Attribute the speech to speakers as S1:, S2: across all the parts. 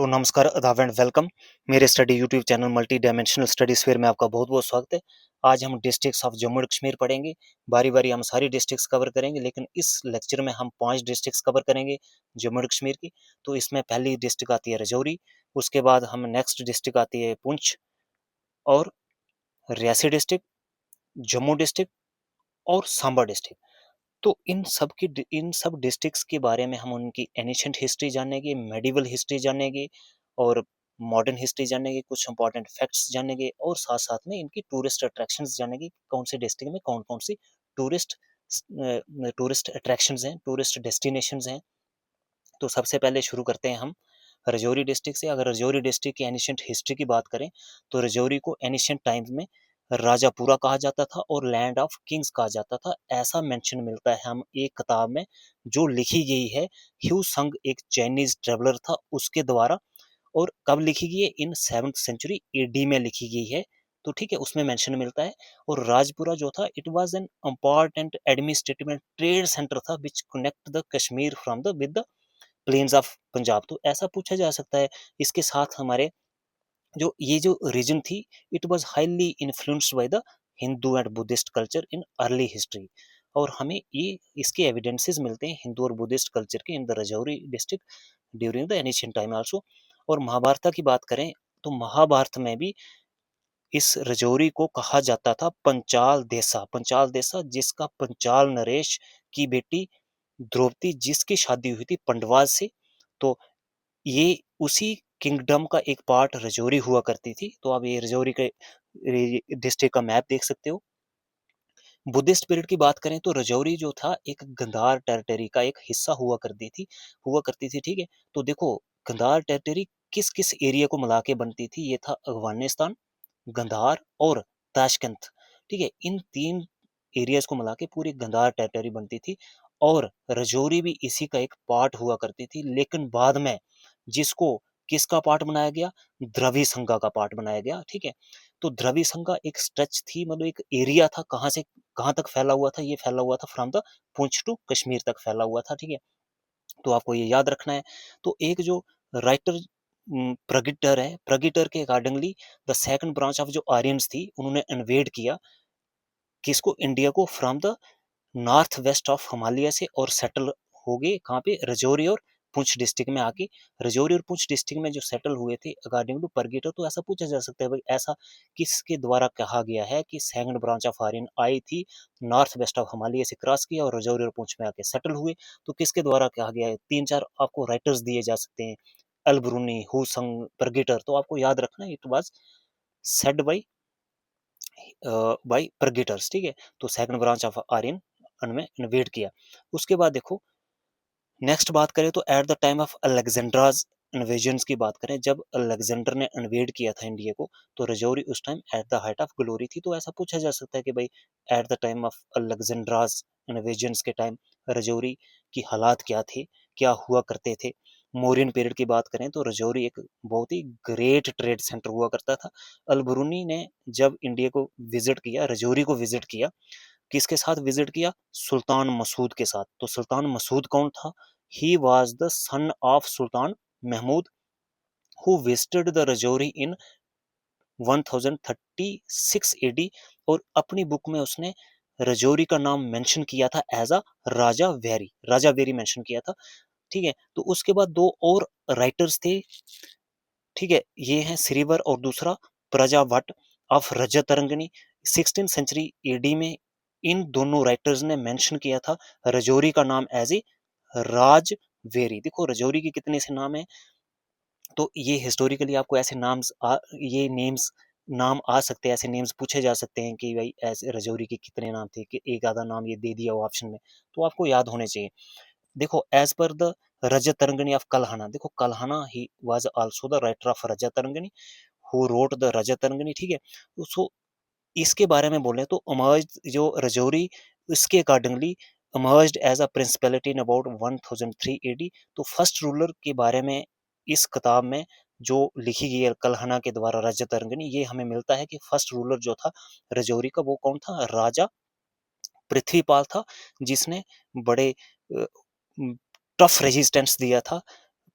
S1: तो नमस्कार, आदाब एंड वेलकम। मेरे study YouTube channel multi dimensional study sphere में आपका बहुत बहुत स्वागत है। आज हम districts of Jammu and Kashmir पढ़ेंगे। बारी बारी हम सारी डिस्ट्रिक्ट्स कवर करेंगे, लेकिन इस लेक्चर में हम 5 डिस्ट्रिक्ट्स कवर करेंगे जम्मू एंड कश्मीर की। तो इसमें पहली डिस्ट्रिक्ट आती है राजौरी, उसके बाद हम नेक्स्ट डिस्ट्रिक्ट आती है पुंछ और रियासी डिस्ट्रिक्ट, जम्मू डिस्ट्रिक्ट और सांबा डिस्ट्रिक्ट। तो इन सब डिस्ट्रिक्ट्स के बारे में हम उनकी एनिशेंट हिस्ट्री जानेंगे, मेडिवल हिस्ट्री जानेंगे और मॉडर्न हिस्ट्री जानेंगे, कुछ इंपॉर्टेंट फैक्ट्स जानेंगे और साथ साथ में इनकी टूरिस्ट अट्रैक्शंस जानेंगे। कौन से डिस्ट्रिक्ट में कौन कौन सी टूरिस्ट टूरिस्ट अट्रैक्शंस हैं, टूरिस्ट डेस्टिनेशंस हैं। तो सबसे पहले शुरू करते हैं हम राजौरी डिस्ट्रिक्ट से। अगर राजौरी डिस्ट्रिक्ट की एनिशेंट हिस्ट्री की बात करें तो राजौरी को एनिशेंट टाइम्स में राजापुरा कहा जाता था और लैंड ऑफ किंग्स कहा जाता था। ऐसा मेंशन मिलता है हम एक किताब में जो लिखी गई है, ह्यू संग एक चाइनीज ट्रेवलर था उसके द्वारा। और कब लिखी गई है? इन 7th सेंचुरी एडी में लिखी गई है। तो ठीक है, उसमें मेंशन मिलता है। और राजपुरा जो था, it was an important administrative and trade centre था which connect the Kashmir from the with the plains of Punjab. तो ऐसा पूछा जा सकता है। इसके साथ हमारे जो रीजन थी, it was highly influenced by the Hindu and Buddhist culture in early history. और हमें ये इसके एविडेंसेस मिलते हैं हिंदू और बुद्धिस्ट कल्चर के in the Rajouri district during the ancient time also. और महाभारत की बात करें तो महाभारत में भी इस राजौरी को कहा जाता था पंचाल देसा। पंचाल देसा जिसका पंचाल नरेश की बेटी द्रौपदी जिसकी शादी हुई थी पंडवाज से। तो ये उसी किंगडम का एक पार्ट राजौरी हुआ करती थी। तो आप ये राजौरी के डिस्ट्रिक्ट का मैप देख सकते हो। बुद्धिस्ट पीरियड की बात करें तो राजौरी जो था एक गंधार टेरिटरी का एक हिस्सा हुआ करती थी। ठीक है, तो देखो गंधार टेरिटरी किस किस एरिया को मिला के बनती थी? ये था अफगानिस्तान, गंधार और ताशकंद। ठीक है, इन 3 एरियाज को मिला के पूरी गंधार टेरिटरी बनती थी। और राजौरी भी इसी का एक पार्ट हुआ करती थी, लेकिन बाद में जिसको किसका पार्ट बनाया गया? द्रविड़ संघा का पार्ट बनाया गया। ठीक है, तो द्रविड़ संघा एक स्ट्रेच थी, मतलब एक एरिया था। कहाँ से कहाँ तक फैला हुआ था? ये फैला हुआ था from the Poonch to Kashmir तक फैला हुआ था। ठीक है, तो आपको ये याद रखना है। तो एक जो राइटर प्रगिटर है, प्रगिटर के accordingly the second branch of जो आर्यंस थी, उन्होंने इन्वेड किया किसको? इंडिया को from the north west of Himalaya से और सेटल हो गए कहाँ पे? राजौरी और पुंछ डिस्ट्रिक्ट में आके। राजौरी और पुंछ डिस्ट्रिक्ट में जो सेटल हुए थे अकॉर्डिंग टू परगेटर। तो ऐसा पूछा जा सकता है भाई, ऐसा किसके द्वारा कहा गया है कि सेकंड ब्रांच ऑफ आर्यन आई थी, नॉर्थ वेस्ट ऑफ हिमालय से क्रॉस किया और राजौरी और पुंछ में आके सेटल हुए? तो किसके द्वारा कहा गया है? 3-4 आपको राइटर्स दिए जा सकते हैं, अलब्रूनी, हुसंग, परगेटर। तो आपको याद रखना इट वाज सेड बाई परगेटर्स। ठीक है, तो सेकंड ब्रांच ऑफ आर्यन उनमें इन्वेड किया। उसके बाद देखो नेक्स्ट बात करें तो at the time of Alexander's invasions की बात करें, जब अलेक्जेंडर ने इन्वेड किया था इंडिया को, तो राजौरी उस time at the height of glory थी। तो ऐसा पूछा जा सकता है कि भाई at the time of Alexander's invasions के टाइम राजौरी की हालात क्या थे, क्या हुआ करते थे? मौर्यन पीरियड की बात करें तो राजौरी एक बहुत ही ग्रेट ट्रेड सेंटर हुआ करता था। अलबरूनी ने जब इंडिया को विजिट किया, राजौरी को विजिट किया, किसके साथ विजिट किया? सुल्तान मसूद के साथ। तो सुल्तान मसूद कौन था? He was the son of Sultan Mahmud who visited the Rajouri in 1036 AD. और अपनी बुक में उसने राजौरी का नाम मेंशन किया था as a raja very mention किया था। ठीक है, तो उसके बाद 2 और राइटर्स थे। ठीक है, ये हैं श्रीवर और दूसरा प्रजावट ऑफ रजतरंगिणी। 16 सेंचुरी एडी में इन दोनों राइटर्स ने मेंशन किया था राजौरी का नाम एज ए राजवेरी। देखो राजौरी के कितने से नाम है। तो ये हिस्टोरिकली आपको ऐसे ये नेम्स नाम आ सकते हैं, ऐसे नेम्स पूछे जा सकते हैं कि भाई ऐसे राजौरी के कितने नाम थे, कि एक आधा नाम ये दे दिया हो ऑप्शन में, तो आपको याद होने चाहिए। देखो as per the Rajat Tarangini of Kalhana, देखो Kalhana he was also the writer of Rajatarangini who wrote the Rajatarangini. ठीक है, तो सो इसके बारे में बोले तो अमर्ज जो राजौरी, इसके accordingly emerged as a principality in about 1003 AD. तो फर्स्ट रूलर के बारे में इस किताब में जो लिखी गई है कलहना के द्वारा रजत तरंगिणी, ये हमें मिलता है कि फर्स्ट रूलर जो था राजौरी का वो कौन था? राजा पृथ्वीपाल था, जिसने बड़े टफ रेजिस्टेंस दिया था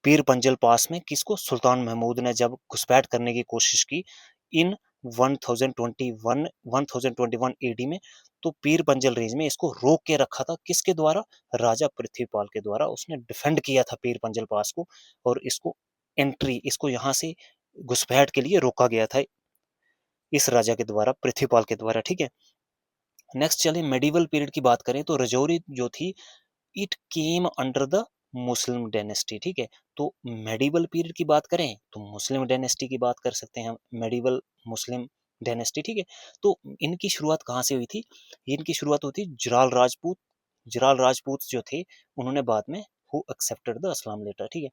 S1: पीर पंजल पास में किसको, सुल्तान महमूद ने जब घुसपैठ करने की कोशिश की इन 1021 एडी में, तो पीर पंजल रेंज में इसको रोक के रखा था किसके द्वारा, राजा पृथ्वीपाल के द्वारा। उसने डिफेंड किया था पीर पंजल पास को, और इसको एंट्री, इसको यहाँ से घुसपैठ के लिए रोका गया था इस राजा के द्वारा, पृथ्वीपाल के द्वारा, ठीक है। नेक्स्ट चले मेडिवल पीरियड की बात करें तो रजौरी जो थी it came under the Muslim dynasty, ठीक है। तो मेडिवल पीरियड की बात करें तो मुस्लिम डायनेस्टी की बात कर सकते हैं हम, मेडिवल मुस्लिम डायनेस्टी, ठीक है। तो इनकी शुरुआत कहाँ से हुई थी, इनकी शुरुआत हुई थी जलाल राजपूत, जलाल राजपूत जो थे उन्होंने बाद में who accepted the Islam later, ठीक है।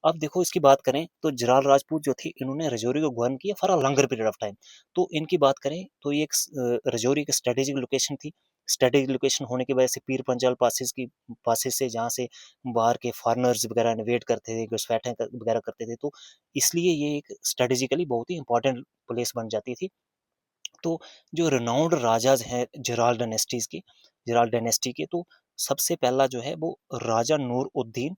S1: अब देखो इसकी बात करें तो जलाल राजपूत जो थे इन्होंने रजौरी को गवर्न किया for a longer period of time. तो इनकी बात करें तो ये एक रजौरी की स्ट्रेटेजिक लोकेशन थी। स्ट्रेटेजिक लोकेशन होने की वजह से पीर पंजाल पासेस से जहाँ से बाहर के फॉरनर्स वगैरह इन्वेट करते थे, घुसपैठें वगैरह करते थे, तो इसलिए ये एक स्ट्रेटेजिकली बहुत ही इंपॉर्टेंट प्लेस बन जाती थी। तो जो रिनाउंड राजाज हैं जलाल डायनेस्टीज की, जलाल डायनेस्टी के, तो सबसे पहला जो है वो राजा नूर उद्दीन,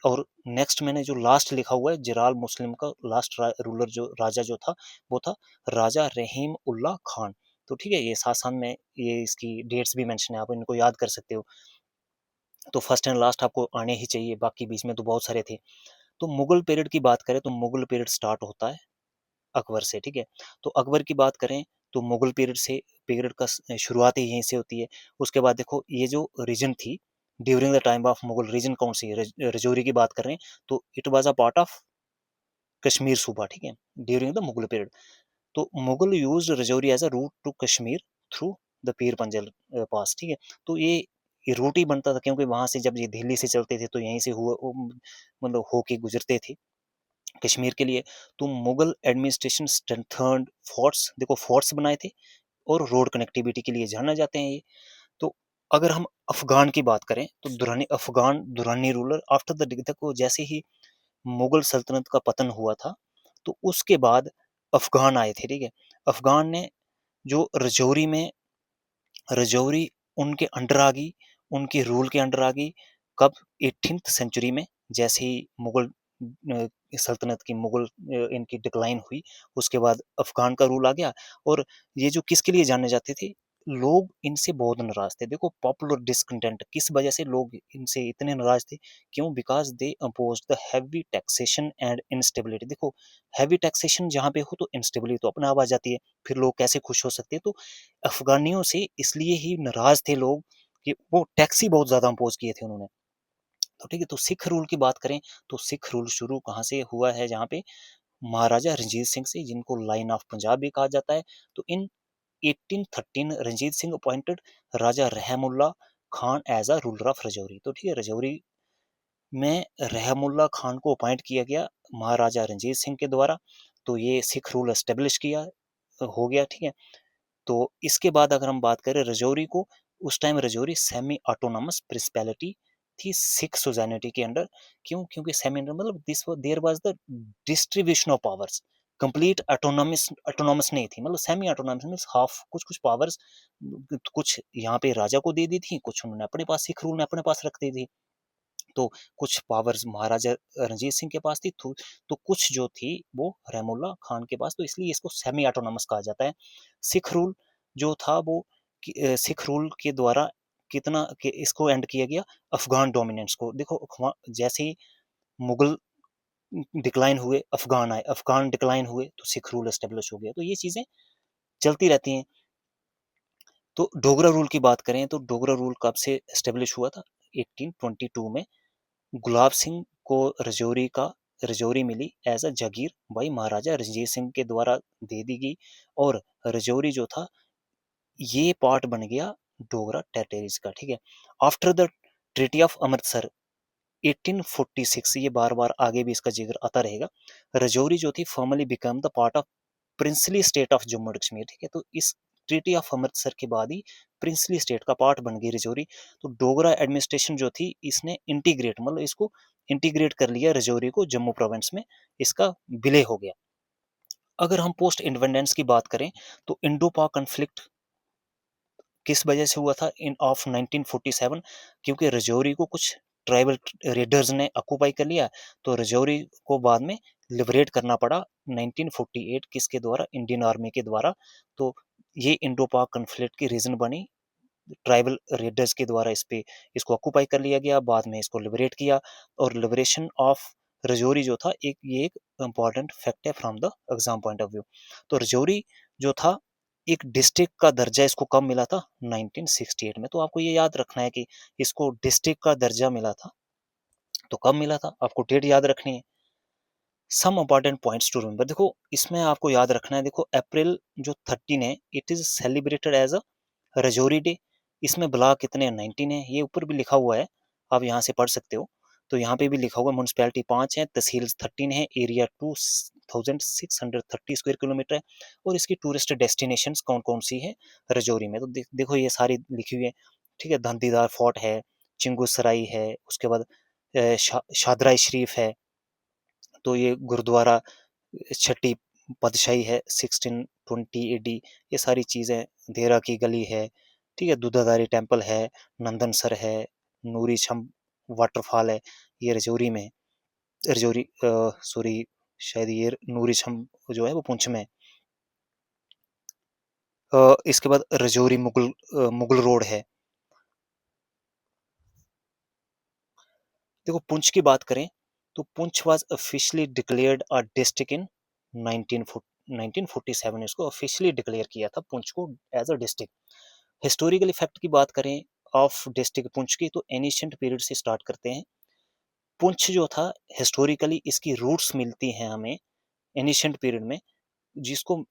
S1: और नेक्स्ट मैंने जो लास्ट लिखा हुआ है जलाल मुस्लिम का लास्ट रूलर जो राजा जो था वो था राजा रहीम उल्ला खान। तो ठीक है, ये साथ साथ में ये इसकी डेट्स भी मेंशन है, आप इनको याद कर सकते हो। तो फर्स्ट एंड लास्ट आपको आने ही चाहिए, बाकी बीच में तो बहुत सारे थे। तो मुगल पीरियड की बात करें तो मुगल पीरियड स्टार्ट होता है अकबर से, ठीक है। तो अकबर की बात करें तो मुगल पीरियड का शुरुआत ही यहीं से होती है। उसके बाद देखो ये जो रीजन थी during the time of Mughal, region कौन सी रजौरी की बात कर रहे हैं, तो it was a part of Kashmir सूबा, ठीक है, ड्यूरिंग द मुगल पीरियड। तो Mughal used Rajouri as a route to Kashmir through the Pir Panjal पास, ठीक है। तो ये रूट ही बनता था क्योंकि वहां से जब ये दिल्ली से चलते थे तो यहीं से हुआ मतलब होके गुजरते थे कश्मीर के लिए। तो मुगल एडमिनिस्ट्रेशन स्ट्रेंथन्ड फोर्ट्स, देखो फोर्ट्स बनाए थे, और रोड कनेक्टिविटी के लिए जाना जाते हैं ये। तो अगर हम अफगान की बात करें तो दुरानी रूलर आफ्टर द, देखो जैसे ही मुगल सल्तनत का पतन हुआ था तो उसके बाद अफगान आए थे, ठीक है। अफगान ने जो रजौरी उनके अंडर आ गई, उनके रूल के अंडर आ गई। कब, 18th सेंचुरी में, जैसे ही मुगल सल्तनत की इनकी डिक्लाइन हुई, उसके बाद अफगान का रूल आ गया। और ये जो किसके लिए जाने जाते थे, लोग इनसे बहुत नाराज थे। देखो पॉपुलर डिसकंटेंट, किस वजह से लोग इनसे इतने नाराज थे, क्यों, because they oppose the heavy taxation and instability. देखो हैवी टैक्सेशन जहाँ पे हो तो इंस्टेबिलिटी तो अपने आप आ जाती है, फिर लोग कैसे खुश हो सकते हैं। तो अफगानियों से इसलिए ही नाराज थे लोग कि वो टैक्स ही बहुत ज्यादा अपोज किए थे उन्होंने। तो ठीक है, तो सिख रूल की बात करें तो सिख रूल शुरू कहाँ से हुआ है, जहाँ पे महाराजा रंजीत सिंह से, जिनको लाइन ऑफ पंजाब भी कहा जाता है। तो in 1813 Ranjit Singh appointed Raja Rahmullah Khan as a ruler of Rajouri. तो ठीक है, रजौरी में रहमुल्ला खान को अपॉइंट किया गया महाराजा रंजीत सिंह के द्वारा। तो ये सिख रूल एस्टेब्लिश किया हो गया, ठीक है। तो इसके बाद अगर हम बात करें रजौरी को, उस time Rajouri semi autonomous principality थी सिख सोसाइटी के अंडर। क्यों, क्योंकि सेमी मतलब this there was the distribution of powers, complete autonomous नहीं थी, मतलब सेमी ऑटोनॉमस मींस हाफ, कुछ कुछ पावर्स कुछ यहाँ पे राजा को दे दी थी, कुछ उन्होंने अपने पास, सिख रूल ने अपने पास रख दी थी। तो कुछ पावर्स महाराजा रणजीत सिंह के पास थी, तो कुछ जो थी वो रहमुल्ला खान के पास, तो इसलिए इसको सेमी ऑटोनॉमस कहा जाता है। सिख रूल जो था वो सिख रूल के द्वारा कितना कि इसको एंड किया गया अफगान डोमिनेंस को। देखो जैसे ही मुगल डिक्लाइन हुए, अफगान डिक्लाइन हुए, तो सिख रूल एस्टेब्लिश हो गया। तो ये चीजें चलती रहती हैं। तो डोगरा रूल की बात करें तो डोगरा रूल कब से एस्टेब्लिश हुआ था, 1822 में। गुलाब सिंह को रजौरी मिली एज अ जागीर भाई महाराजा रंजीत सिंह के द्वारा दे दी गई, और रजौरी जो था ये पार्ट बन गया डोगरा टेरिटरीज का, ठीक है। After the treaty of Amritsar 1846, ये बार बार आगे भी इसका जिक्र आता रहेगा, रजौरी जो थी formally become the part of princely state of Jammu and Kashmir, ठीक है। तो इस ट्रीटी ऑफ अमृतसर के बाद ही प्रिंसली स्टेट का पार्ट बन गई रजौरी। तो डोगरा एडमिनिस्ट्रेशन जो थी इसने इंटीग्रेट, मतलब इसको इंटीग्रेट कर लिया रजौरी को जम्मू प्रोविंस में, इसका विलय हो गया। अगर हम पोस्ट इंडिपेंडेंस की बात करें तो इंडो पाक कन्फ्लिक्ट किस वजह से हुआ था इन ऑफ 1947, क्योंकि रजौरी को कुछ ट्राइबल रेडर्स ने ऑक्यूपाई कर लिया, तो रजौरी को बाद में लिबरेट करना पड़ा 1948 किसके द्वारा, इंडियन आर्मी के द्वारा। तो ये इंडो पाक कन्फ्लिक्ट की रीजन बनी, ट्राइबल रेडर्स के द्वारा इसको ऑक्यूपाई कर लिया गया, बाद में इसको लिबरेट किया। और लिबरेशन ऑफ रजौरी जो था, ये एक इंपॉर्टेंट फैक्ट है from the exam point of view. तो रजौरी जो था एक डिस्ट्रिक्ट का दर्जा इसको कब मिला था, 1968 में। तो आपको ये याद रखना है कि इसको डिस्ट्रिक्ट का दर्जा मिला था, तो कब मिला था, आपको डेट याद रखनी है। Some important points to remember, देखो इसमें आपको याद रखना है, देखो अप्रैल जो 13 है, it is celebrated as a Rajouri day. इसमें ब्लॉक कितने हैं, 19 है, ये ऊपर भी लिखा हुआ है, आप यहाँ से पढ़ सकते हो। तो यहाँ पे भी लिखा हुआ है, म्यूनसिपैलिटी 5 है, तहसील 13 है, एरिया 2630 स्क्वायर किलोमीटर है। और इसकी टूरिस्ट डेस्टिनेशंस कौन कौन सी है रजौरी में, तो देखो ये सारी लिखी हुई है, ठीक है। धंधीदार फोर्ट है, चिंगू सराई है, उसके बाद शादराई शरीफ है, तो ये गुरुद्वारा छठी पातशाही है 1620 एडी, ये सारी चीज़ें, देरा की गली है, ठीक है, दूधाधारी टेम्पल है, नंदनसर है, नूरी छम वाटरफॉल है, ये रजौरी में, रजौरी सॉरी, शायद ये नूरी छम जो है वो पुंछ में। इसके बाद रजौरी मुगल रोड है। देखो पुंछ की बात करें तो Poonch was officially declared a district in 1947, इसको ऑफिशियली डिक्लेयर किया था पुंछ को as a district. Historical effect की बात करें ऑफ डिस्ट्रिक्ट पुंछ की, तो एनिशियंट पीरियड से स्टार्ट करते हैं। पुंछ जो था हिस्टोरिकली इसकी रूट्स मिलती हैं हमें एनिशियंट पीरियड में, जिसको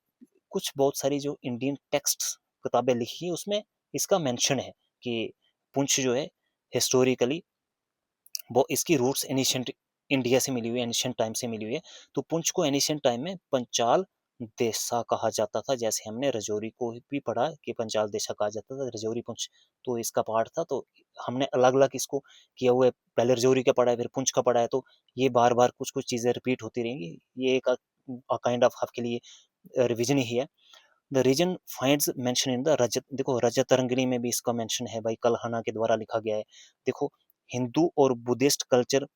S1: कुछ बहुत सारी जो इंडियन टेक्स्ट किताबें लिखी है उसमें इसका मेंशन है कि पुंछ जो है हिस्टोरिकली वो इसकी रूट्स एनिशियंट इंडिया से मिली हुई है, एनिशियंट टाइम से मिली हुई है। तो पुंछ को एनिशियंट टाइम में पंचाल देशा कहा जाता था, जैसे हमने रजौरी को भी पढ़ा कि पंचाल देशा कहा जाता था, रजौरी पुंछ तो इसका पार्ट था। तो हमने अलग अलग इसको किया हुआ है, पहले रजौरी का पढ़ा है, फिर पुंछ का पढ़ा है, तो ये बार बार कुछ कुछ चीज़ें रिपीट होती रहेंगी, ये एक काइंड ऑफ आपके लिए रिविजन ही है। The region finds mention in the रजत, देखो रजत तरंगिणी में भी इसका मेंशन है भाई, कलहना के द्वारा लिखा गया है। देखो हिंदू और बुद्धिस्ट कल्चर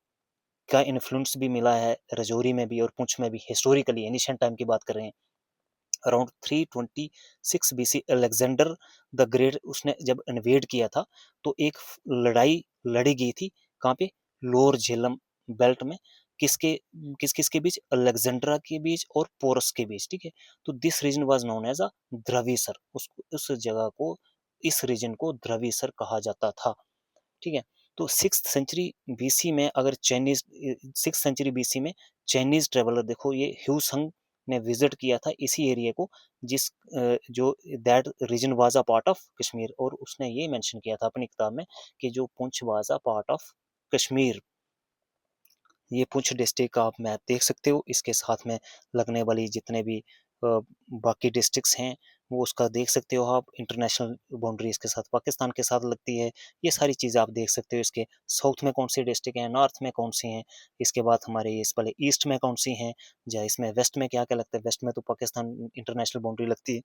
S1: का इन्फ्लुएंस भी मिला है रजौरी में भी और पुंछ में भी, हिस्टोरिकली एनिशियंट टाइम की बात कर रहे हैं। Around 326 BC Alexander the great उसने जब इन्वेड किया था, तो एक लड़ाई लड़ी गई थी, कहाँ पे, लोअर झेलम बेल्ट में, किसके किस किस के बीच, अलेक्जेंड्रा के बीच और पोरस के बीच, ठीक है। तो this region was known as a Dravisar, उस जगह को, इस रीजन को द्रविसर कहा जाता था, ठीक है। तो सिक्स सेंचुरी बीसी में अगर चाइनीज, सिक्स सेंचुरी बीसी में चाइनीज ट्रेवलर, देखो ये ह्यूसंग ने विजिट किया था इसी एरिया को, जिस जो that region was a part of Kashmir, और उसने ये मेंशन किया था अपनी किताब में कि जो Poonch was a part of Kashmir. ये पुंछ डिस्ट्रिक्ट का आप मैप देख सकते हो, इसके साथ में लगने वाली जितने भी बाकी डिस्ट्रिक्ट्स हैं वो उसका देख सकते हो आप, इंटरनेशनल बाउंड्री इसके साथ पाकिस्तान के साथ लगती है, ये सारी चीज़ें आप देख सकते हो। इसके साउथ में कौन सी डिस्ट्रिक्ट हैं, नॉर्थ में कौन सी हैं, इसके बाद हमारे इस वाले ईस्ट में कौन सी हैं, या इसमें वेस्ट में क्या क्या लगता है, वेस्ट में तो पाकिस्तान इंटरनेशनल बाउंड्री लगती है।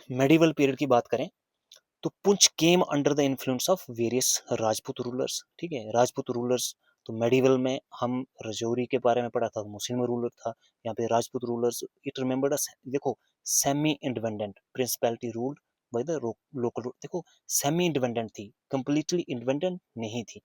S1: मेडिवल पीरियड की बात करें तो पुंछ केम under the influence of various Rajput rulers, ठीक है, राजपूत रूलर्स। तो मेडिवल में हम रजौरी के बारे में पढ़ा था, मुस्लिम रूलर था, यहाँ पे राजपूत रूलर्स, इट रिमेंबर्ड अस, देखो semi independent principality ruled by the local, देखो सेमी इंडिपेंडेंट थी, कंप्लीटली इंडिपेंडेंट नहीं थी।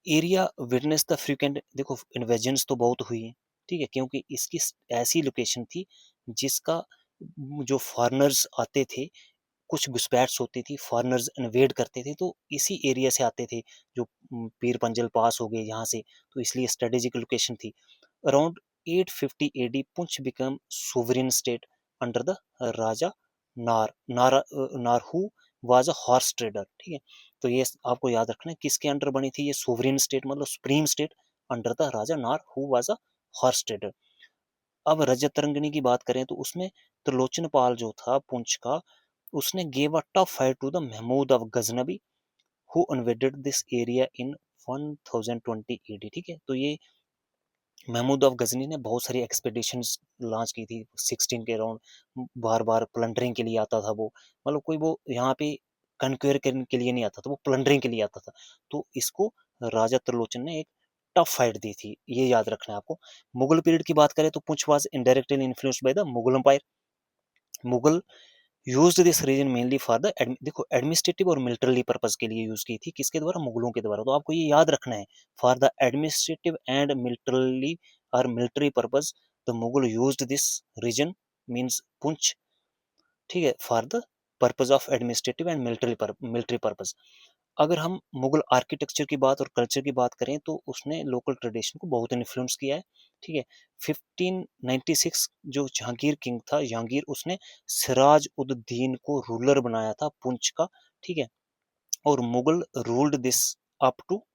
S1: एरिया विटनेस द फ्रीक्वेंट, देखो इन्वेजन्स तो बहुत हुई है, ठीक है, क्योंकि इसकी ऐसी लोकेशन थी जिसका जो फॉरनर्स आते थे, कुछ घुसपैठ होती थी, फॉरनर्स इन्वेड करते थे, तो इसी एरिया से आते थे, जो पीर पंजल पास हो गए यहाँ से, तो इसलिए स्ट्रेटेजिक लोकेशन थी। Around 850 AD Poonch become sovereign state under the Raja Nar Nar Nar who was a horse trader, ठीक है। तो ये आपको याद रखना है किसके अंडर बनी थी ये सोवरेन स्टेट, मतलब supreme state, under the Raja नार who was a horse trader. अब रजत तरंगिणी की बात करें तो उसमें त्रिलोचन पाल जो था पुंछ का, उसने gave a tough fight to the Mahmud of Ghaznavi who invaded this area in 1020 AD, ठीक है। तो ये महमूद ऑफ गजनी ने बहुत सारी एक्सपेडिशंस लॉन्च की थी 16 के अराउंड, बार बार प्लंडरिंग के लिए आता था वो, मतलब कोई वो यहाँ पे कन्क्वेयर करने के लिए नहीं आता था, वो प्लंडरिंग के लिए आता था। तो इसको राजा त्रिलोचन ने एक टफ फाइट दी थी, ये याद रखना है आपको। मुगल पीरियड की बात करें तो Poonch was indirectly influenced by the Mughal empire. Mughal used this region mainly for the देखो एडमिनिस्ट्रेटिव और मिलिट्री पर्पज के लिए यूज की थी, किसके द्वारा, मुगलों के द्वारा। तो आपको ये याद रखना है, for the administrative and military और military purpose the Mughal used this region means Poonch, ठीक है, for the purpose of administrative and military purpose. अगर हम मुगल आर्किटेक्चर की बात और कल्चर की बात करें तो उसने लोकल ट्रेडिशन को बहुत इन्फ्लुएंस किया है, ठीक है। 1596 जो जहांगीर किंग था, जहांगीर, उसने सिराज उद दीन को रूलर बनाया था पुंछ का, ठीक है। और Mughal ruled this up to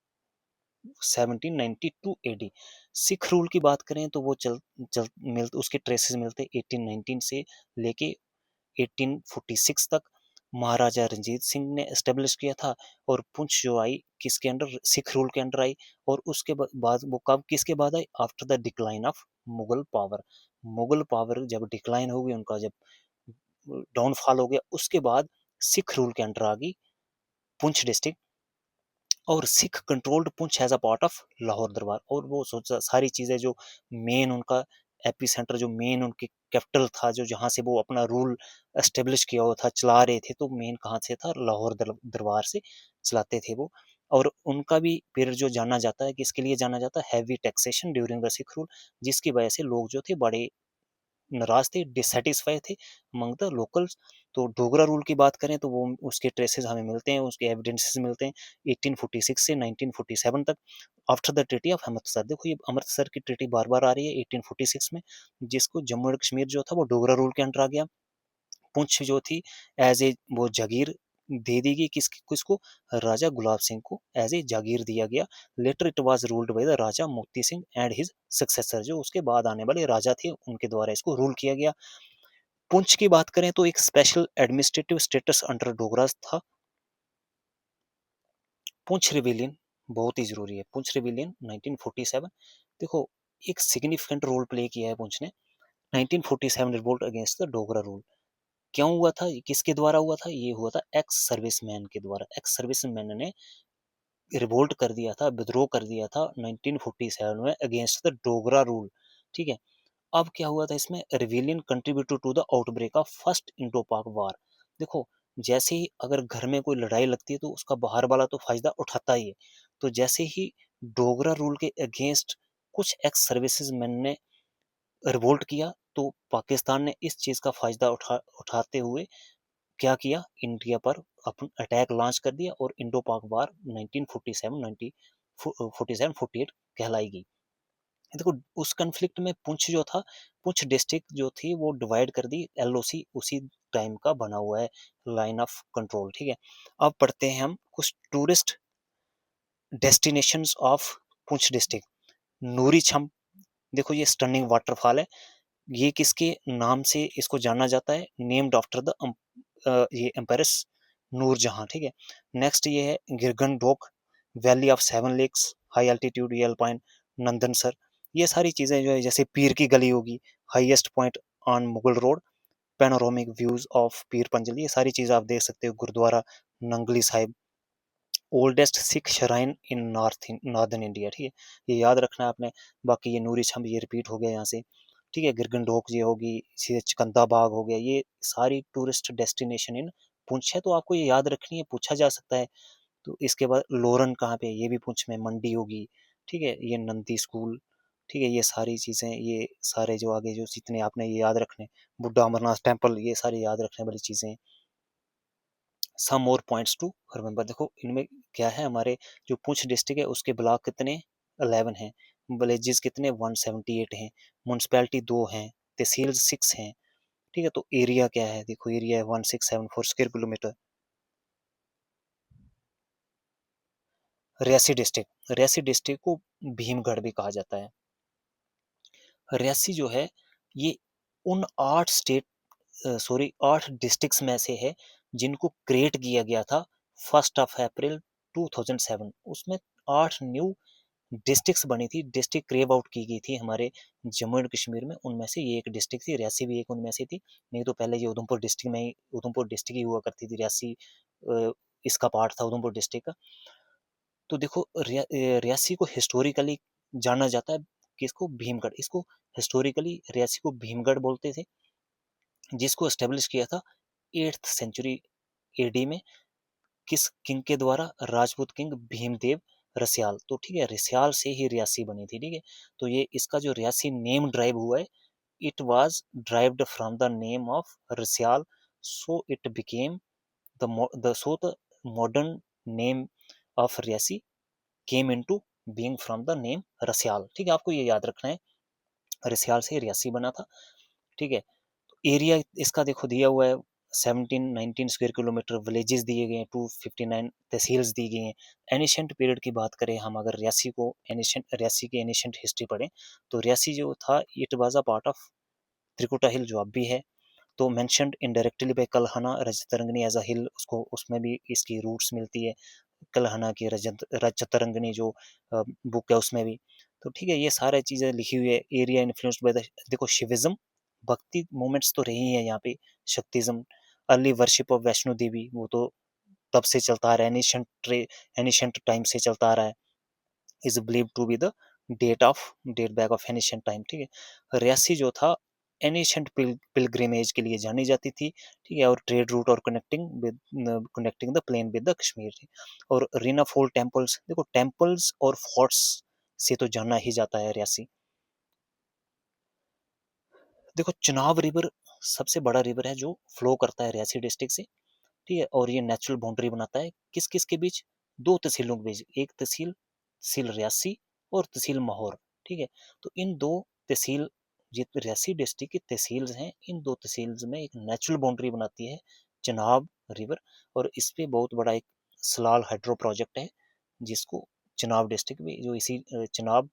S1: 1792 AD. Sikh rule की बात करें तो वो उसके ट्रेसेस मिलते 1819 से लेके 1846 तक। महाराजा रंजीत सिंह ने एस्टेब्लिश किया था। और पुंछ जो आई किसके अंडर, सिख रूल के अंडर आई। और उसके बाद वो कब किसके बाद आई, after the decline of Mughal power. Mughal power जब डिक्लाइन हो गई, उनका जब डाउनफॉल हो गया, उसके बाद सिख रूल के अंडर आ गई पुंछ डिस्ट्रिक्ट। और Sikh controlled Poonch as a part of Lahore Darbar. और वो सोचा सारी चीज़ें जो मेन उनका एपी सेंटर, जो मेन उनकी कैपिटल था, जो जहाँ से वो अपना रूल एस्टेब्लिश किया हुआ था, चला रहे थे, तो मेन कहाँ से था, लाहौर दरबार से चलाते थे वो। और उनका भी पीरियड जो जाना जाता है, किसके लिए जाना जाता है, heavy taxation during the sick rule, जिसकी वजह से लोग जो थे बड़े नाराज थे, डिससेटिस्फाई थे अमंग द लोकल्स। तो डोगरा रूल की बात करें तो वो उसके ट्रेसेस हमें मिलते हैं, उसके एविडेंसेस मिलते हैं 1846 से 1947 तक, after the treaty of Amritsar. देखो ये अमृतसर की ट्रीटी बार बार आ रही है 1846 में, जिसको जम्मू एंड कश्मीर जो था वो डोगरा रूल के अंडर आ गया। पुंछ जो थी एज ए वो जागीर दे दी गई, किसको, राजा गुलाब सिंह को एज ए जागीर दिया गया। Later it was ruled by the Raja Moti Singh and his successor, जो उसके बाद आने वाले राजा थे उनके द्वारा इसको रूल किया गया। पुंछ की बात करें तो एक स्पेशल एडमिनिस्ट्रेटिव स्टेटस अंडर डोगरास था। पुंछ रिविलियन बहुत ही जरूरी है, पुंछ रिविलियन 1947। देखो एक सिग्निफिकेंट रोल प्ले किया है पुंछ ने। 1947 revolt against the Dogra rule क्यों हुआ था, किसके द्वारा हुआ था, ये हुआ था एक्स सर्विसमैन के द्वारा। एक्स सर्विसमैन ने रिवोल्ट कर दिया था, विद्रोह कर दिया था 1947 में अगेंस्ट द डोगरा रूल, ठीक है। अब क्या हुआ था इसमें, rebellion contributed to the outbreak of first Indo Pak war. देखो जैसे ही अगर घर में कोई लड़ाई लगती है तो उसका बाहर वाला तो फायदा उठाता ही है। तो जैसे ही डोगरा रूल के अगेंस्ट कुछ एक्स सर्विसेज मैन ने रिवोल्ट किया, तो पाकिस्तान ने इस चीज का फायदा उठाते हुए क्या किया, इंडिया पर अपन अटैक लॉन्च कर दिया, और इंडो पाक वार 1947 कहलाई गई। देखो उस कन्फ्लिक्ट में पुंछ जो था, पुंछ डिस्ट्रिक्ट जो थी वो डिवाइड कर दी, एलओसी उसी टाइम का बना हुआ है, लाइन ऑफ कंट्रोल, ठीक है। अब पढ़ते हैं हम कुछ tourist destinations of Poonch district. Noori Chham, देखो ये स्टनिंग वाटरफॉल है, ये किसके नाम से इसको जाना जाता है, नेम्ड आफ्टर द ये एम्पायरस नूरजहां, ठीक है। नेक्स्ट ये है Girgan Dhok, valley of seven lakes, high altitude ये अल्पाइन, नंदनसर। ये सारी चीज़ें जो है, जैसे पीर की गली होगी, highest point on Mughal road, panoramic views of Pir Panjal, ये सारी चीज़ आप देख सकते हो। Gurdwara Nangali Sahib, oldest Sikh shrine in northern India, ठीक है, ये याद रखना है आपने। बाकी ये नूरी छंब ये रिपीट हो गया यहाँ से, ठीक है। गिरगन डोक ये होगी, सीधे चकंदा बाग हो गया, ये सारी टूरिस्ट डेस्टिनेशन इन पुंछ है, तो आपको ये याद रखनी है, पूछा जा सकता है। तो इसके बाद लोरन कहाँ पे, ये भी पुंछ में, मंडी होगी, ठीक है। ये नंदी स्कूल, ठीक है। ये सारी चीज़ें, ये सारे जो आगे जो जितने आपने ये याद रखने, बुड्ढा अमरनाथ टेम्पल, ये सारी याद रखने वाली चीज़ें। सम मोर पॉइंट्स टू रिमेंबर, देखो इनमें क्या है, हमारे जो पुंछ डिस्ट्रिक्ट है उसके ब्लॉक कितने, 11 हैं, विलेजेस कितने, 178 हैं, म्यूनसिपैलिटी 2 हैं, तहसील 6 हैं, ठीक है। तो एरिया क्या है, देखो एरिया है 1674 स्क्वायर किलोमीटर। रियासी डिस्ट्रिक्ट को भीमगढ़ भी कहा जाता है। रियासी जो है ये उन 8 डिस्ट्रिक्ट्स में से है जिनको क्रिएट किया गया था 1 अप्रैल 2007। उसमें 8 न्यू डिस्ट्रिक्ट्स बनी थी, डिस्ट्रिक्ट क्रेव आउट की गई थी हमारे जम्मू एंड कश्मीर में। उनमें से ये एक डिस्ट्रिक्ट थी, रियासी भी एक उनमें से थी। नहीं तो पहले ये उधमपुर डिस्ट्रिक्ट में ही, उधमपुर डिस्ट्रिक्ट ही हुआ करती थी, रियासी इसका पार्ट था, उधमपुर डिस्ट्रिक्ट का। तो देखो रियासी को हिस्टोरिकली जाना जाता है, किसको, भीमगढ़, इसको हिस्टोरिकली रियासी को भीमगढ़ बोलते थे, जिसको एस्टेब्लिश किया था 8th सेंचुरी एडी में, किस किंग के द्वारा, राजपूत किंग भीमदेव रसियाल। तो ठीक है, रसियाल से ही रियासी बनी थी, ठीक है। तो ये इसका जो रियासी नेम ड्राइव हुआ है, it was derived from the name of Rasiyal, so it became the modern name of Reasi came into being from the name Rasiyal, ठीक है। आपको ये याद रखना है, रसियाल से रियासी बना था, ठीक है। एरिया इसका देखो दिया हुआ है 17-19 स्क्वायर किलोमीटर, विलेजेस दिए गए हैं 259, तहसील्स दी गई हैं। एनिशेंट पीरियड की बात करें हम, अगर रियासी की एनिशेंट हिस्ट्री पढ़ें, तो रियासी जो था, it was a part of Trikuta hill, जो अब भी है। तो mentioned indirectly by Kalhana Rajatarangini as a hill, उसको उसमें भी इसकी रूट्स मिलती है, कलहना की रजतरंगनी जो बुक है उसमें भी। तो ठीक है, ये सारी चीज़ें लिखी हुई है। एरिया इन्फ्लुएंस्ड बाय द, देखो शिविज्म, भक्ति मूवमेंट्स तो रही हैं यहाँ पे, शक्तिज्म, early worship of Vaishno Devi, वो तो तब से चलता आ रहा है, एनिशेंट टाइम से चलता आ रहा है, is believe to be the date back of ancient time, ठीक है। रियासी जो था एनिशेंट पिलग्रिमेज के लिए जानी जाती थी, ठीक है, और ट्रेड रूट और connecting the plain with the Kashmir. और रीना फोल टेम्पल्स, देखो टेम्पल्स और फोर्ट्स से तो जाना ही जाता है रियासी। देखो चुनाव रिवर सबसे बड़ा रिवर है जो फ्लो करता है रियासी डिस्ट्रिक्ट से, ठीक है, और ये नेचुरल बाउंड्री बनाता है किस किस के बीच, दो तहसीलों के बीच, एक तहसील तहसील रियासी और तहसील माहौर, ठीक है। तो इन दो तहसील, ये रियासी डिस्ट्रिक्ट की तहसील्स हैं, इन दो तहसील्स में एक नेचुरल बाउंड्री बनाती है चनाब रिवर। और इस पे बहुत बड़ा एक सलाल हाइड्रो प्रोजेक्ट है, जिसको चनाब डिस्ट्रिक्ट में, जो इसी चनाब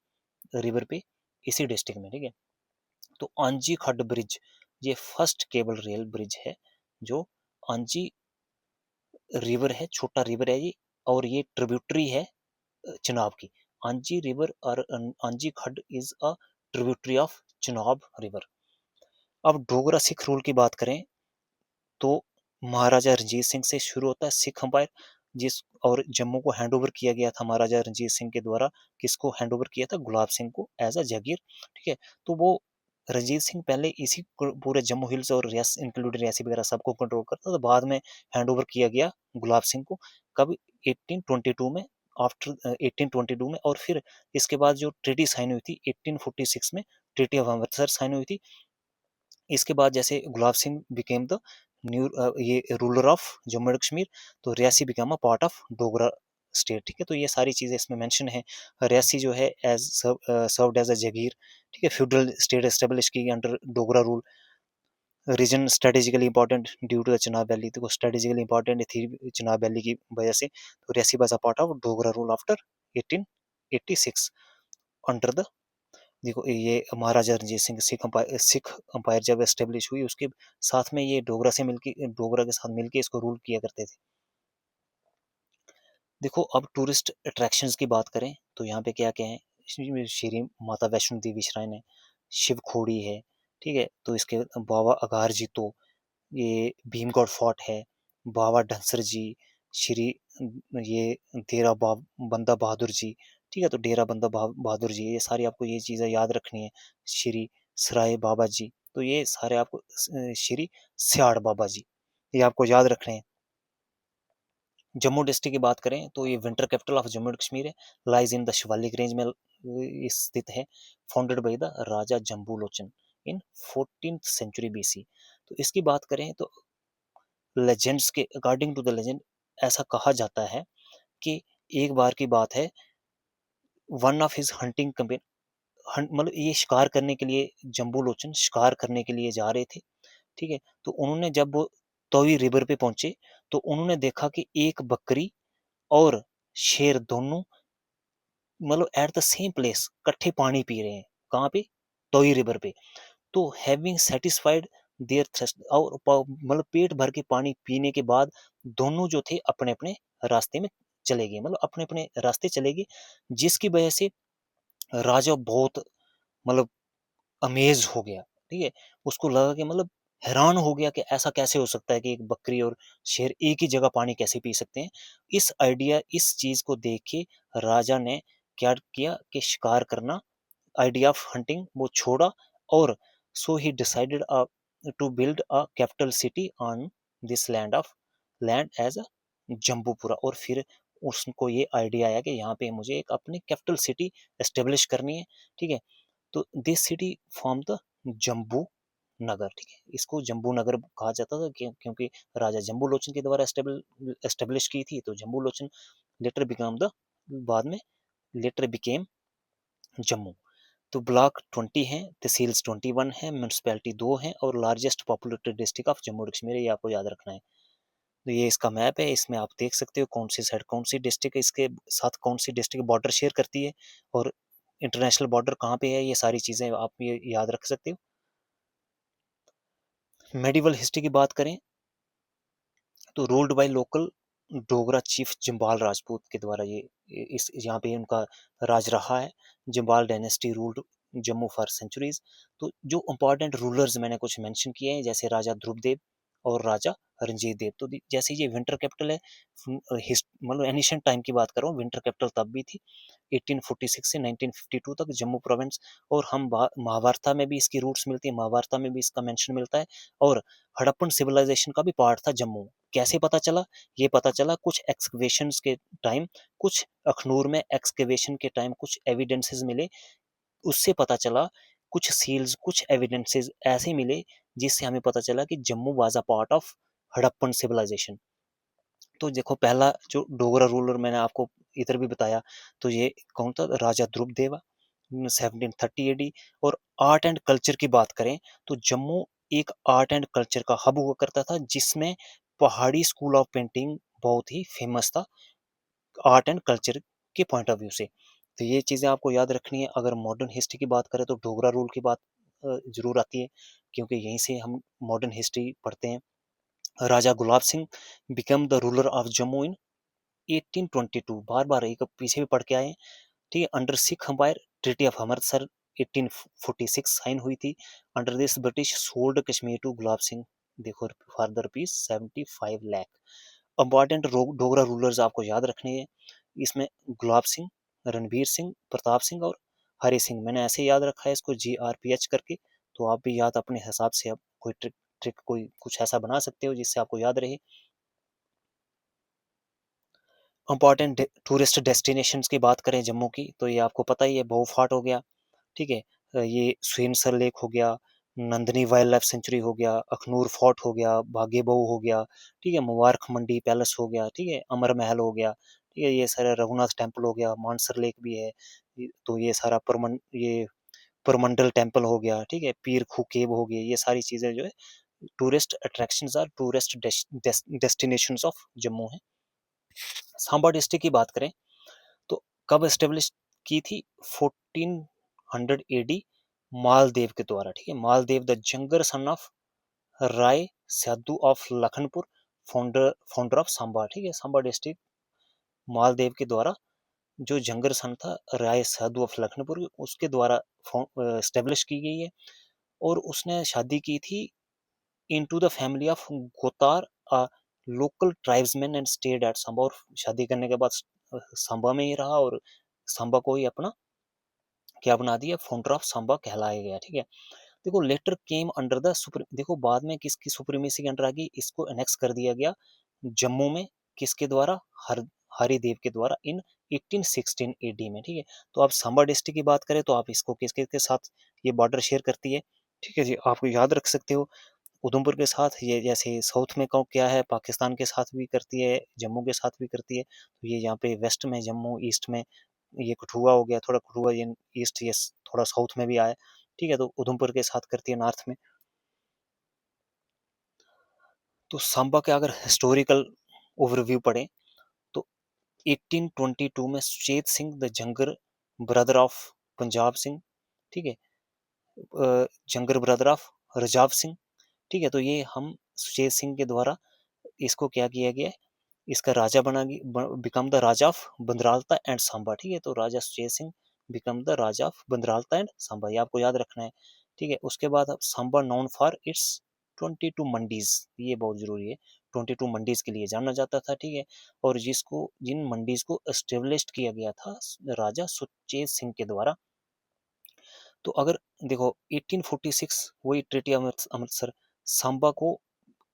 S1: रिवर पे इसी डिस्ट्रिक्ट में, ठीक है। तो आंजी खड्ड ब्रिज, ये फर्स्ट केबल रेल ब्रिज है, जो आंजी रिवर है, छोटा रिवर है ये, और ये ट्रिब्यूटरी है चिनाब की। आंजी रिवर और आंजी खड्ड is a tributary of Chenab river. अब डोगरा सिख रूल की बात करें, तो महाराजा रंजीत सिंह से शुरू होता है सिख अंपायर, जिस और जम्मू को हैंड ओवर किया गया था महाराजा रंजीत सिंह के द्वारा, किसको हैंड ओवर किया था, गुलाब सिंह को एज अ जागीर, ठीक है। तो वो रंजीत सिंह पहले इसी पूरे जम्मू हिल्स और रियासी इंक्लूडिंग रियासी वगैरह सबको कंट्रोल करता, तो बाद में हैंड ओवर किया गया गुलाब सिंह को, कब, 1822 में, आफ्टर 1822 में। और फिर इसके बाद जो ट्रीटी साइन हुई थी 1846 में, ट्रीटी ऑफ अमृतसर साइन हुई थी। इसके बाद जैसे Gulab Singh became the new ये ruler of Jammu and Kashmir, तो Reasi become a part of Dogra state, ठीक है। तो ये सारी चीज़ें इसमें मेंशन है। रियासी जो है as served as a jagir, ठीक है, फ्यूडल स्टेट एस्टेब्लिश की under Dogra rule. Region strategically important due to the Chenab valley, तो स्ट्रेटेजिकली इंपॉर्टेंट थी चिनाब वैली की वजह से। तो Reasi was a part of Dogra rule after 1886 under the, देखो ये महाराजा रंजीत सिंह सिख अंपायर जब एस्टेब्लिश हुई, उसके साथ में ये डोगरा के साथ मिलके इसको रूल किया करते थे। देखो अब टूरिस्ट अट्रैक्शंस की बात करें, तो यहाँ पे क्या क्या है, श्री माता वैष्णो देवी श्राइन है, शिव खोड़ी है, ठीक है। तो इसके बाबा अगार जी, तो ये भीमगढ़ फोर्ट है, बाबा धनसर जी, श्री ये डेरा बंदा बहादुर जी, ठीक है। तो डेरा बंदा बहादुर जी, ये सारी आपको ये चीज़ें याद रखनी है। श्री सराय बाबा जी, तो ये सारे आपको श्री सियाड़ बाबा जी, ये आपको याद रखने हैं। जम्मू डिस्ट्रिक्ट की बात करें, तो ये winter capital of Jammu and Kashmir है, lies in the Shivalik range में स्थित है, founded by the Raja Jambu Lochan in 14th century BC. तो इसकी बात करें तो लेजेंड्स के अकॉर्डिंग टू द लेजेंड, ऐसा कहा जाता है कि एक बार की बात है, one of his hunting campaign, मतलब ये शिकार करने के लिए, जम्बू लोचन शिकार करने के लिए जा रहे थे, ठीक है। तो उन्होंने जब वो तोई रिवर पे पहुंचे, तो उन्होंने देखा कि एक बकरी और शेर दोनों, मतलब एट द सेम प्लेस इकट्ठे पानी पी रहे हैं, कहाँ पे, तोई रिवर पे। तो हैविंग सेटिस्फाइड देयर थ्रस्ट, और मतलब पेट भर के पानी पीने के बाद दोनों जो थे अपने अपने रास्ते में चले गए, मतलब अपने अपने रास्ते चले गए, जिसकी वजह से राजा बहुत, मतलब अमेज हो गया, ठीक है। उसको लगा कि मतलब हैरान हो गया कि ऐसा कैसे हो सकता है कि एक बकरी और शेर एक ही जगह पानी कैसे पी सकते हैं। इस चीज को देख के राजा ने क्या किया कि शिकार करना, आइडिया ऑफ हंटिंग वो छोड़ा, और so he decided to build a capital city on this land as a Jambupura. और फिर उसको ये आइडिया आया कि यहाँ पे मुझे एक अपनी कैपिटल सिटी एस्टेब्लिश करनी है, ठीक है। तो this city form the Jambu Nagar, ठीक है। इसको जम्बू नगर कहा जाता था क्योंकि राजा जम्बू लोचन के द्वारा एस्टेब्लिश की थी। तो Jambu Lochan letter become the बाद में लेटर बिकेम जम्मू। तो ब्लॉक 20 है, तहसील्स 21 है, म्यूनसिपैलिटी 2 है, और largest populated district of Jammu Kashmir, ये आपको याद रखना है। तो ये इसका मैप है, इसमें आप देख सकते हो कौन सी साइड कौन सी डिस्ट्रिक्ट, इसके साथ कौन सी डिस्ट्रिक्ट बॉर्डर शेयर करती है, और इंटरनेशनल बॉर्डर कहाँ पे है, ये सारी चीज़ें आप ये याद रख सकते हो। मेडिवल हिस्ट्री की बात करें तो ruled by local Dogra chief Jamwal Rajput के द्वारा ये इस यहाँ पे उनका राज रहा है। Jamwal dynasty ruled Jammu for centuries. तो जो इंपॉर्टेंट रूलर्स मैंने कुछ मेंशन किए हैं, जैसे राजा ध्रुवदेव और राजा रंजीत देव। तो जैसे ये विंटर कैपिटल है, मतलब एनिशियंट टाइम की बात कर रहा हूँ, विंटर कैपिटल तब भी थी 1846 से 1952 तक जम्मू प्रोविंस। और हम महाभारत में भी इसकी रूट्स मिलती है, महाभारत में भी इसका मेंशन मिलता है। और हड़प्पन सिविलाइजेशन का भी पार्ट था जम्मू। कैसे पता चला? ये पता चला कुछ एक्सकवेशंस के टाइम, कुछ अखनूर में एक्सकवेशन के टाइम कुछ एविडेंसेस मिले, उससे पता चला, कुछ सील्स कुछ एविडेंसेस ऐसे मिले जिससे हमें पता चला कि Jammu was a part of Harappan civilization. तो देखो पहला जो डोगरा रूलर मैंने आपको इधर भी बताया, तो ये कौन था? राजा ध्रुवदेवा 1730 एडी। और आर्ट एंड कल्चर की बात करें तो जम्मू एक आर्ट एंड कल्चर का हब हुआ करता था, जिसमें पहाड़ी स्कूल ऑफ पेंटिंग बहुत ही फेमस था आर्ट एंड कल्चर के पॉइंट ऑफ व्यू से। तो ये चीज़ें आपको याद रखनी है। अगर मॉडर्न हिस्ट्री की बात करें तो डोगरा रूल की बात जरूर आती है, क्योंकि यहीं से हम मॉडर्न हिस्ट्री पढ़ते हैं। Raja Gulab Singh become the ruler of Jammu in 1822। बार बार एक पीछे भी पढ़ के आए हैं, ठीक है। Under Sikh empire treaty of Amritsar 1846 sign हुई थी। Under this British sold Kashmir to Gulab Singh, देखो for the rupees 75 lakh. Important Dogra rulers आपको याद रखने हैं, इसमें गुलाब सिंह, रणबीर सिंह, प्रताप सिंह और हरि सिंह। मैंने ऐसे याद रखा है इसको GRPH करके। तो आप भी याद अपने हिसाब से आप कोई ट्रिक ट्रिक कोई कुछ ऐसा बना सकते हो जिससे आपको याद रहे। इंपॉर्टेंट टूरिस्ट डेस्टिनेशंस की बात करें जम्मू की, तो ये आपको पता ही है, बहु फार्ट हो गया, ठीक है। ये सुरसर लेक हो गया, नंदनी वाइल्ड लाइफ सेंचुरी हो गया, अखनूर फोर्ट हो गया, बागे बहु हो गया, ठीक है, मुबारक मंडी पैलेस हो गया, ठीक है, अमर महल हो गया, ठीक है, ये सारा रघुनाथ टेम्पल हो गया, मानसर लेक भी है। तो ये सारा ये परमंडल टेम्पल हो गया, ठीक है, पीर खू केव हो गया। ये सारी चीजें जो है tourist attractions are tourist destinations of Jammu है। सांबा डिस्ट्रिक्ट की बात करें तो कब एस्टेब्लिश की थी? 1400 एडी मालदेव के द्वारा, ठीक है। Maldev the younger son of Rai Sadhu of Lakhanpur, founder of Samba, ठीक है। सांबा डिस्ट्रिक्ट मालदेव के द्वारा जो जंगर सन था राय साधु ऑफ लखनपुर, उसके द्वारा एस्टेब्लिश की गई है। और उसने शादी की थी into the family of Gotar, a local tribesman, and stayed at Samba. और शादी करने के बाद सांबा में ही रहा, और सांबा को ही अपना क्या बना दिया? फाउंडर ऑफ सांबा कहलाया गया, ठीक है। देखो later came under the supreme, देखो बाद में किसकी सुप्रीमेसी के अंडर आ गई? इसको एनेक्स कर दिया गया जम्मू में, किसके द्वारा? हरिदेव के द्वारा इन 1816 एडी में, ठीक है। तो आप सांबा डिस्ट्रिक्ट की बात करें तो आप इसको किसके के साथ ये बॉर्डर शेयर करती है, ठीक है जी, आपको याद रख सकते हो। उधमपुर के साथ ये, जैसे साउथ में कहो क्या है, पाकिस्तान के साथ भी करती है, जम्मू के साथ भी करती है। तो ये यहाँ पे वेस्ट में जम्मू, ईस्ट में ये कठुआ हो गया, थोड़ा कठुआ ये ईस्ट, ये थोड़ा साउथ में भी आया, ठीक है। तो उधमपुर के साथ करती है नॉर्थ में। तो सांबा के अगर हिस्टोरिकल ओवरव्यू पढ़ें तो 1822 में Suchet Singh the younger brother of Punjab Singh, ठीक है, younger brother of Rajav Singh, ठीक है। तो ये हम सुचेत सिंह के द्वारा इसको क्या किया गया है, इसका राजा become the raja of Bandralta and Samba, ठीक है। तो Raja Suchet Singh become the raja of Bandralta and Samba, ये आपको याद रखना है, ठीक है। उसके बाद अब Samba known for its 22 mandis, ये बहुत जरूरी है, 22 मंडीज के लिए जाना जाता था, ठीक है। और जिन मंडीज को एस्टेब्लिश किया गया था राजा सुखचेत सिंह के द्वारा। तो अगर देखो 1846 वही ट्रीटी अमृतसर, सांबा को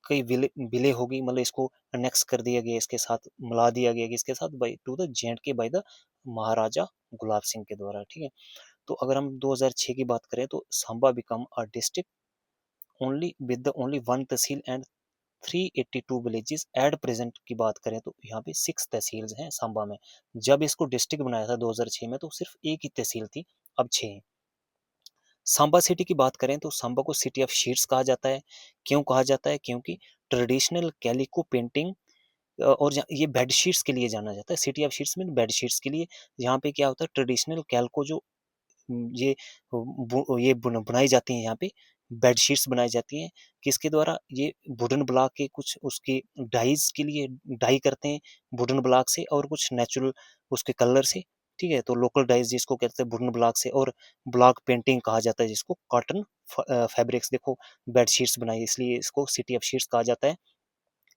S1: कई विले हो गई, मतलब इसको अनेक्स कर दिया गया, इसके साथ मिला दिया गया कि इसके साथ by to the J&K by the Maharaja Gulab Singh के द्वारा, ठीक है। तो अगर हम 2006 की बात करें तो Samba become a district only with the only one tehsil and 382 villages at present की बात करें तो यहाँ पे 6 तहसील्स हैं सांबा में। जब इसको डिस्ट्रिक्ट बनाया था 2006 में तो सिर्फ एक ही तहसील थी, अब 6 हैं। सांबा सिटी की बात करें तो सांबा को सिटी ऑफ शीट्स कहा जाता है। क्यों कहा जाता है? क्योंकि ट्रेडिशनल कैलिको पेंटिंग और ये बेडशीट्स के लिए जाना जाता है। सिटी ऑफ शीट्स में बेडशीट्स के लिए, यहाँ पे क्या होता है ट्रेडिशनल कैलको जो ये बनाई जाती हैं, यहाँ पे बेडशीट्स बनाई जाती हैं किसके द्वारा? ये वुडन ब्लॉक के कुछ उसके डाइज के लिए डाई करते हैं वुडन ब्लॉक से, और कुछ नेचुरल उसके कलर से, ठीक है। तो लोकल डाइज जिसको कहते हैं वुडन ब्लॉक से, और ब्लॉक पेंटिंग कहा जाता है जिसको कॉटन फैब्रिक्स। देखो बेडशीट्स बनाई इसलिए इसको सिटी ऑफ शीट्स कहा जाता है।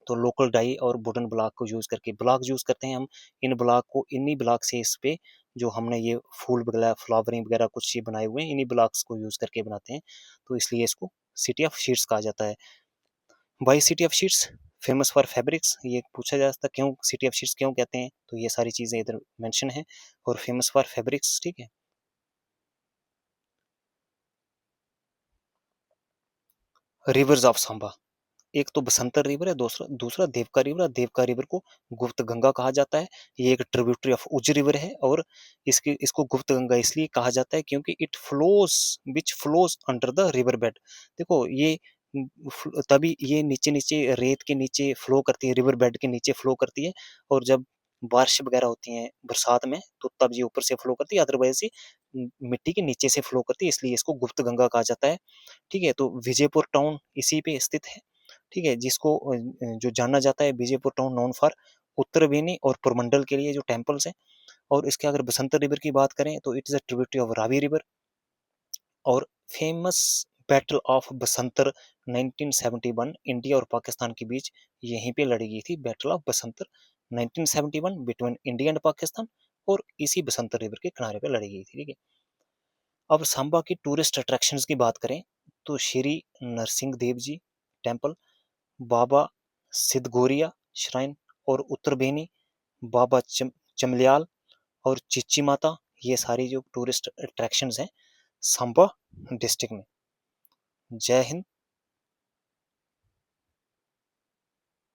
S1: तो लोकल डाई और वुडन ब्लॉक को यूज़ करके ब्लॉक यूज़ करते हैं हम। इन ब्लॉक को इन्हीं ब्लॉक से इस पे जो हमने ये फूल वगैरह फ्लावरिंग वगैरह कुछ ये बनाए हुए हैं इन्हीं ब्लॉक्स को यूज़ करके बनाते हैं, तो इसलिए इसको सिटी ऑफ शीट्स कहा जाता है। Why city of sheets? Famous for fabrics, ये पूछा जा सकता है क्यों सिटी ऑफ शीट्स क्यों कहते हैं, तो ये सारी चीज़ें इधर मेंशन है। और फेमस फॉर फैब्रिक्स, ठीक है। रिवर्स ऑफ सांबा, एक तो बसंतर रिवर है, दूसरा दूसरा देवका रिवर है। देवका रिवर को गुप्त गंगा कहा जाता है, ये एक ट्रिब्यूटरी ऑफ उज रिवर है। और इसको गुप्त गंगा इसलिए कहा जाता है क्योंकि it flows which flows under the river bed. देखो ये तभी ये नीचे नीचे रेत के नीचे फ्लो करती है, रिवर बेड के नीचे फ्लो करती है। और जब बारिश वगैरह होती है बरसात में तो तब ये ऊपर से फ्लो करती है, अदरवाइज ये मिट्टी के नीचे से फ्लो करती है, इसलिए इसको गुप्त गंगा कहा जाता है, ठीक है। तो विजयपुर टाउन इसी पे स्थित है, ठीक है, जिसको जो जाना जाता है विजयपुर टाउन नोन फॉर उत्तरवेणी और पुरमंडल के लिए जो टेम्पल्स हैं। और इसके अगर बसंतर रिवर की बात करें तो it is a tributary of Ravi river. और famous battle of Basantar 1971 India और पाकिस्तान के बीच यहीं पे लड़ी गई थी, battle of Basantar 1971 between India and Pakistan, और इसी बसंतर रिवर के किनारे पे लड़ी गई थी, ठीक है। अब सांबा की टूरिस्ट अट्रैक्शंस की बात करें तो श्री नरसिंह देव जी टेम्पल, बाबा सिद्धगोरिया श्राइन और उत्तरबेनी, बाबा चमलियाल और चिच्ची माता, ये सारी जो टूरिस्ट अट्रैक्शंस हैं सांबा डिस्ट्रिक्ट में। जय हिंद।